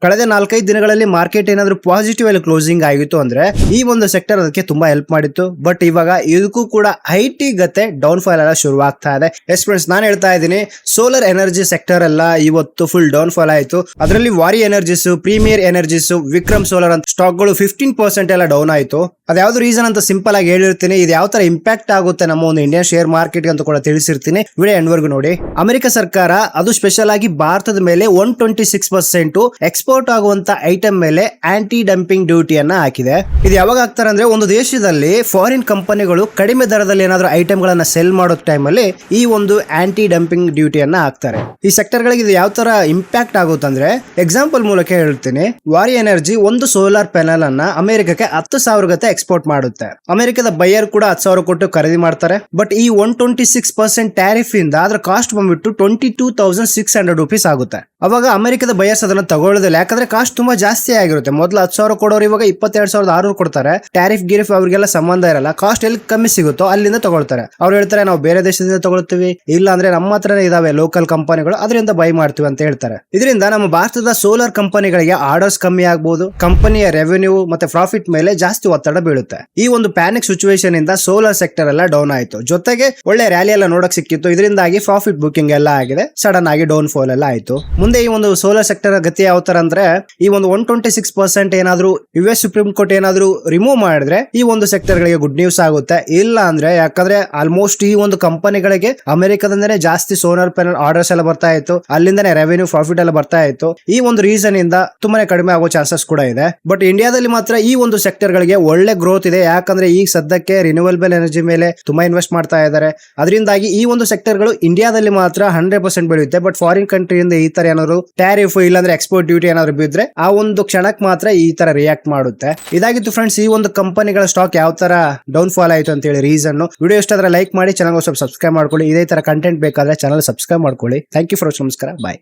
ಕಳೆದ 4-5 ದಿನಗಳಲ್ಲಿ ಮಾರ್ಕೆಟ್ ಏನಾದ್ರು ಪಾಸಿಟಿವ್ ಅಲ್ಲಿ ಕ್ಲೋಸಿಂಗ್ ಆಗಿತ್ತು ಅಂದ್ರೆ ಈ ಒಂದು ಸೆಕ್ಟರ್ ಅದಕ್ಕೆ ತುಂಬಾ ಹೆಲ್ಪ್ ಮಾಡಿತ್ತು. ಬಟ್ ಇವಾಗ ಇದಕ್ಕೂ ಕೂಡ ಐಟಿ ಗತೆ ಡೌನ್ ಫಾಲ್ ಎಲ್ಲ ಶುರು ಆಗ್ತಾ ಇದೆ. ಎಸ್ ಫ್ರೆಂಡ್ಸ್, ನಾನು ಹೇಳ್ತಾ ಇದ್ದೀನಿ, ಸೋಲಾರ್ ಎನರ್ಜಿ ಸೆಕ್ಟರ್ ಎಲ್ಲ ಇವತ್ತು ಫುಲ್ ಡೌನ್ ಫಾಲ್ ಆಯ್ತು. ಅದರಲ್ಲಿ ವಾರಿ ಎನರ್ಜಿಸ್, ಪ್ರೀಮಿಯರ್ ಎನರ್ಜಿಸ್, ವಿಕ್ರಮ್ ಸೋಲಾರ್ ಅಂತ ಸ್ಟಾಕ್ ಗಳು 15% ಎಲ್ಲ ಡೌನ್ ಆಯ್ತು. ಅದ್ಯಾವ್ದು ರೀಸನ್ ಅಂತ ಸಿಂಪಲ್ ಆಗಿ ಹೇಳಿರ್ತೀನಿ. ಇದು ಯಾವ ತರ ಇಂಪ್ಯಾಕ್ಟ್ ಆಗುತ್ತೆ ನಮ್ಮ ಒಂದು ಇಂಡಿಯನ್ ಶೇರ್ ಮಾರ್ಕೆಟ್ ಅಂತ ಕೂಡ ತಿಳಿಸಿರ್ತೀನಿ. ವಿಡಿಯೋ ಎಂಡ್ ವರ್ಗು ನೋಡಿ. ಅಮೆರಿಕ ಸರ್ಕಾರ ಅದು ಸ್ಪೆಷಲ್ ಆಗಿ ಭಾರತದ ಮೇಲೆ 126% ಎಕ್ಸ್ಪೋರ್ಟ್ ಆಗುವಂತ ಐಟಮ್ ಮೇಲೆ ಆಂಟಿ ಡಂಪಿಂಗ್ ಡ್ಯೂಟಿಯನ್ನ ಹಾಕಿದೆ. ಇದು ಯಾವಾಗ ಆಗ್ತಾರೆ ಅಂದ್ರೆ, ಒಂದು ದೇಶದಲ್ಲಿ ಫಾರಿನ್ ಕಂಪನಿಗಳು ಕಡಿಮೆ ದರದಲ್ಲಿ ಏನಾದ್ರು ಐಟಮ್ ಗಳನ್ನ ಸೆಲ್ ಮಾಡೋ ಟೈಮ್ ಅಲ್ಲಿ ಈ ಒಂದು ಆಂಟಿ ಡಂಪಿಂಗ್ ಡ್ಯೂಟಿಯನ್ನ ಹಾಕ್ತಾರೆ. ಈ ಸೆಕ್ಟರ್ ಗಳಿಗೆ ಇದು ಯಾವ ತರ ಇಂಪ್ಯಾಕ್ಟ್ ಆಗುತ್ತಂದ್ರೆ, ಎಕ್ಸಾಂಪಲ್ ಮೂಲಕ ಹೇಳ್ತೀನಿ. ವಾರಿ ಎನರ್ಜಿ ಒಂದು ಸೋಲಾರ್ ಪ್ಯಾನಲ್ ಅನ್ನ ಅಮೆರಿಕಕ್ಕೆ 10,000 ಗತೆ ಎಕ್ಸ್ಪೋರ್ಟ್ ಮಾಡುತ್ತೆ. ಅಮೆರಿಕದ ಬೈಯರ್ ಕೂಡ 10,000 ಕೊಟ್ಟು ಖರೀದಿ ಮಾಡ್ತಾರೆ. ಬಟ್ ಈ 126% ಟ್ಯಾರಿಫ್ ಇಂದ ಅದರ ಕಾಸ್ಟ್ ಬಂದ್ಬಿಟ್ಟು 22,600 ರೂಪೀಸ್ ಆಗುತ್ತೆ. ಅವಾಗ ಅಮೆರಿಕದ ಬೈಯರ್ಸ್ ಅದನ್ನ ತಗೊಳ್ಳೋದಿಲ್ಲ, ಯಾಕಂದ್ರೆ ಕಾಸ್ಟ್ ತುಂಬಾ ಜಾಸ್ತಿ ಆಗಿರುತ್ತೆ. ಮೊದಲು 10,000 ಕೊಡೋರು ಇವಾಗ 22,600 ಕೊಡ್ತಾರೆ. ಟ್ಯಾರಿಫ್ ಗಿರಿಫ್ ಅವ್ರಿಗೆಲ್ಲ ಸಂಬಂಧ ಇರಲ್ಲ. ಕಾಸ್ಟ್ ಎಲ್ಲಿ ಕಮ್ಮಿ ಸಿಗುತ್ತೋ ಅಲ್ಲಿಂದ ತಗೊಳ್ತಾರೆ. ಅವ್ರು ಹೇಳ್ತಾರೆ, ನಾವು ಬೇರೆ ದೇಶದಿಂದ ತಗೊಳ್ತೀವಿ, ಇಲ್ಲ ಅಂದ್ರೆ ನಮ್ಮ ಹತ್ರನೇ ಇದಾವೆ ಲೋಕಲ್ ಕಂಪನಿಗಳು, ಅದರಿಂದ ಬೈ ಮಾಡ್ತೀವಿ ಅಂತ ಹೇಳ್ತಾರೆ. ಇದರಿಂದ ನಮ್ಮ ಭಾರತದ ಸೋಲಾರ್ ಕಂಪನಿಗಳಿಗೆ ಆರ್ಡರ್ಸ್ ಕಮ್ಮಿ ಆಗಬಹುದು, ಕಂಪನಿಯ ರೆವೆನ್ಯೂ ಮತ್ತೆ ಪ್ರಾಫಿಟ್ ಮೇಲೆ ಜಾಸ್ತಿ ಒತ್ತಡ ಬೀಳುತ್ತೆ. ಈ ಒಂದು ಪ್ಯಾನಿಕ್ ಸಿಚುವೇಶನ್ ಇಂದ ಸೋಲಾರ್ ಸೆಕ್ಟರ್ ಎಲ್ಲ ಡೌನ್ ಆಯ್ತು. ಜೊತೆಗೆ ಒಳ್ಳೆ ರ್ಯಾಲಿ ಎಲ್ಲ ನೋಡಕ್ ಸಿಕ್ಕಿತ್ತು. ಇದರಿಂದಾಗಿ ಪ್ರಾಫಿಟ್ ಬುಕಿಂಗ್ ಎಲ್ಲ ಆಗಿದೆ. ಸಡನ್ ಆಗಿ ಡೌನ್ ಫಾಲ್ ಎಲ್ಲ ಆಯ್ತು. ಮುಂದೆ ಈ ಒಂದು ಸೋಲಾರ್ ಸೆಕ್ಟರ್ ಗತಿ ಯಾವ ತರ ಅಂದ್ರೆ, ಈ ಒಂದು 126% ಏನಾದ್ರು US ಸುಪ್ರೀಂ ಕೋರ್ಟ್ ಏನಾದ್ರು ರಿಮೂವ್ ಮಾಡಿದ್ರೆ ಈ ಒಂದು ಸೆಕ್ಟರ್ ಗಳಿಗೆ ಗುಡ್ ನ್ಯೂಸ್ ಆಗುತ್ತೆ. ಇಲ್ಲ ಅಂದ್ರೆ, ಯಾಕಂದ್ರೆ ಆಲ್ಮೋಸ್ಟ್ ಈ ಒಂದು ಕಂಪನಿಗಳಿಗೆ ಅಮೆರಿಕದಿಂದನೇ ಜಾಸ್ತಿ ಸೋಲಾರ್ ಪ್ಯಾನಲ್ ಆರ್ಡರ್ಸ್ ಎಲ್ಲ ಬರ್ತಾ ಇತ್ತು, ಅಲ್ಲಿಂದನೇ ರೆವೆನ್ಯೂ ಪ್ರಾಫಿಟ್ ಎಲ್ಲ ಬರ್ತಾ ಇತ್ತು. ಈ ಒಂದು ರೀಸನ್ ಇಂದ ತುಂಬಾನೇ ಕಡಿಮೆ ಆಗೋ ಚಾನ್ಸಸ್ ಕೂಡ ಇದೆ. ಬಟ್ ಇಂಡಿಯಾದಲ್ಲಿ ಮಾತ್ರ ಈ ಒಂದು ಸೆಕ್ಟರ್ ಗಳಿಗೆ ಒಳ್ಳೆ ಗ್ರೋತ್ ಇದೆ. ಯಾಕಂದ್ರೆ ಈಗ ಸದ್ಯಕ್ಕೆ ರಿನ್ಯೂವಬಲ್ ಎನರ್ಜಿ ಮೇಲೆ ತುಂಬಾ ಇನ್ವೆಸ್ಟ್ ಮಾಡ್ತಾ ಇದ್ದಾರೆ. ಅದರಿಂದಾಗಿ ಈ ಒಂದು ಸೆಕ್ಟರ್ ಗಳು ಇಂಡಿಯಾದಲ್ಲಿ ಮಾತ್ರ 100% ಬೆಳೆಯುತ್ತೆ. ಬಟ್ ಫಾರಿನ್ ಕಂಟ್ರಿಯಿಂದ ಈ ತರ ಏನಾದ್ರು ಟ್ಯಾರಿಫ್ ಇಲ್ಲಾಂದ್ರೆ ಎಕ್ಸ್ಪೋರ್ಟ್ ಡ್ಯೂಟಿ ಏನಾದ್ರು ಬಿದ್ರೆ ಆ ಒಂದು ಕ್ಷಣಕ್ಕೆ ಮಾತ್ರ ಈ ತರ ರಿಯಾಕ್ಟ್ ಮಾಡುತ್ತೆ. ಇದಾಗಿತ್ತು ಫ್ರೆಂಡ್ಸ್, ಈ ಒಂದು ಕಂಪನಿಗಳ ಸ್ಟಾಕ್ ಯಾವ ತರ ಡೌನ್ ಫಾಲ್ ಆಯ್ತು ಅಂತ ಹೇಳಿ ರೀಸನ್. ವಿಡಿಯೋ ಇಷ್ಟ ಆದ್ರೆ ಲೈಕ್ ಮಾಡಿ, ಚಾನಲ್ ಸ್ವಲ್ಪ ಸಬ್ಸ್ಕ್ರೈಬ್ ಮಾಡ್ಕೊಳ್ಳಿ. ಇದೇ ತರ ಕಂಟೆಂಟ್ ಬೇಕಾದ್ರೆ ಚಾನಲ್ ಸಬ್ಸ್ಕ್ರೈಬ್ ಮಾಡ್ಕೊಳ್ಳಿ. Thank you for watching. ನಮಸ್ಕಾರ, ಬಾಯ್.